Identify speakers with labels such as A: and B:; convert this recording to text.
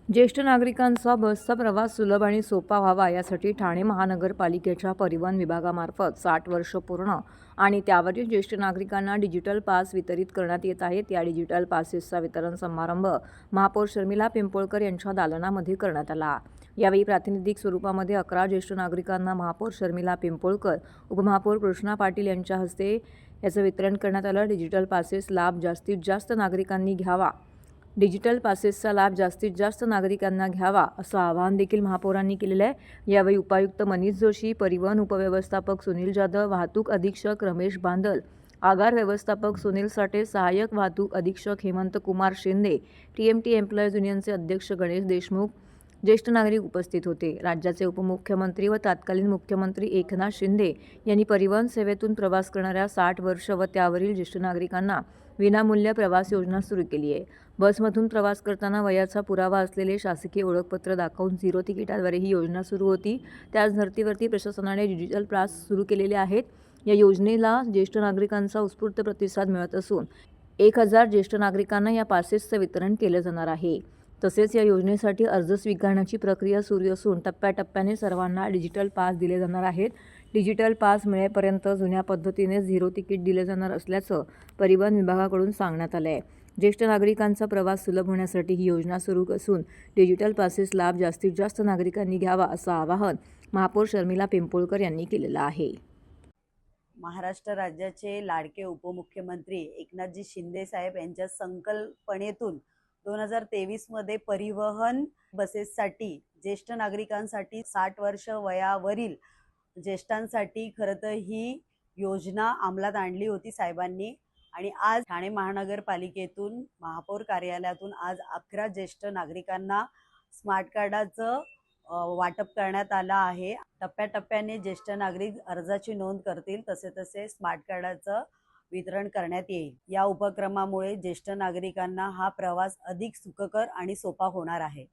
A: ज्येष्ठ नागरिकांचा बसचा प्रवास सुलभ आणि सोपा व्हावा यासाठी ठाणे महानगरपालिकेच्या परिवहन विभागामार्फत 60 वर्ष पूर्ण आणि त्यावरील ज्येष्ठ नागरिकांना डिजिटल पास वितरित करण्यात येत आहेत। या डिजिटल पासेसचा वितरण समारंभ महापौर शर्मिला पिंपोळकर यांच्या दालनामध्ये करण्यात आला। यावेळी प्रातिनिधिक स्वरूपामध्ये 11 ज्येष्ठ नागरिकांना महापौर शर्मिला पिंपोळकर, उपमहापौर कृष्णा पाटील यांच्या हस्ते याचं वितरण करण्यात आलं। डिजिटल पासेस लाभ जास्तीत जास्त नागरिकांनी घ्यावा डिजिटल पासेसचा लाभ जास्तीत जास्त नागरिकांना घ्यावा असं आवाहन देखील महापौरांनी केलेलं आहे। यावेळी उपायुक्त मनीष जोशी, परिवहन उपव्यवस्थापक सुनील जाधव, वाहतूक अधीक्षक रमेश बांदल, आगार व्यवस्थापक सुनील साठे, सहाय्यक वाहतूक अधीक्षक हेमंत कुमार शिंदे, TMT एम्प्लॉईज युनियनचे अध्यक्ष गणेश देशमुख, ज्येष्ठ नागरिक उपस्थित होते। राज्याचे उपमुख्यमंत्री व तत्कालीन मुख्यमंत्री एकनाथ शिंदे यांनी परिवहन सेवेतून प्रवास करणाऱ्या 60 वर्ष व त्यावरील ज्येष्ठ नागरिकांना विनामूल्य प्रवास योजना सुरू केली आहे। बसमधून प्रवास करताना वयाचा पुरावा असलेले शासकीय ओळखपत्र दाखवून 0 तिकिटाद्वारे ही योजना सुरू होती। त्याच धर्तीवरती प्रशासनाने डिजिटल पास सुरू केलेले आहेत। या योजनेला ज्येष्ठ नागरिकांचा उत्स्फूर्त प्रतिसाद मिळत असून 1000 ज्येष्ठ नागरिकांना या पासेसचं वितरण केलं जाणार आहे। तसेच या योजनेसाठी अर्ज स्वीकारण्याची प्रक्रिया सुरू असून टप्प्याटप्प्याने सर्वांना डिजिटल पास दिले जाणार आहेत। डिजिटल पास मिळेपर्यंत जुन्या पद्धतीने 0 तिकीट दिले जाणार असल्याचं परिवहन विभागाकडून सांगण्यात आलं आहे। ज्येष्ठ नागरिकांचा प्रवास सुलभ होण्यासाठी ही योजना सुरू असून डिजिटल पासेस लाभ जास्तीत जास्त नागरिकांनी घ्यावा असं आवाहन महापौर शर्मिला पिंपोळकर यांनी केलेलं आहे।
B: महाराष्ट्र राज्याचे लाडके उपमुख्यमंत्री एकनाथजी शिंदे साहेब यांच्या संकल्पनेतून 2023 मध्ये परिवहन बसेससाठी ज्येष्ठ नागरिकांसाठी 60 वर्ष वयावरील ज्येष्ठांसाठी खरं तर ही योजना अंमलात आणली होती साहेबांनी। आणि आज ठाणे महानगरपालिकेतून महापौर कार्यालयातून आज 11 ज्येष्ठ नागरिकांना स्मार्ट कार्डाचं वाटप करण्यात आलं आहे। टप्प्याटप्प्याने ज्येष्ठ नागरिक अर्जाची नोंद करतील, तसे तसे स्मार्ट कार्डाचं वितरण करण्यात येईल। या उपक्रमामुळे ज्येष्ठ नागरिकांना हा प्रवास अधिक सुखकर आणि सोपा होणार आहे।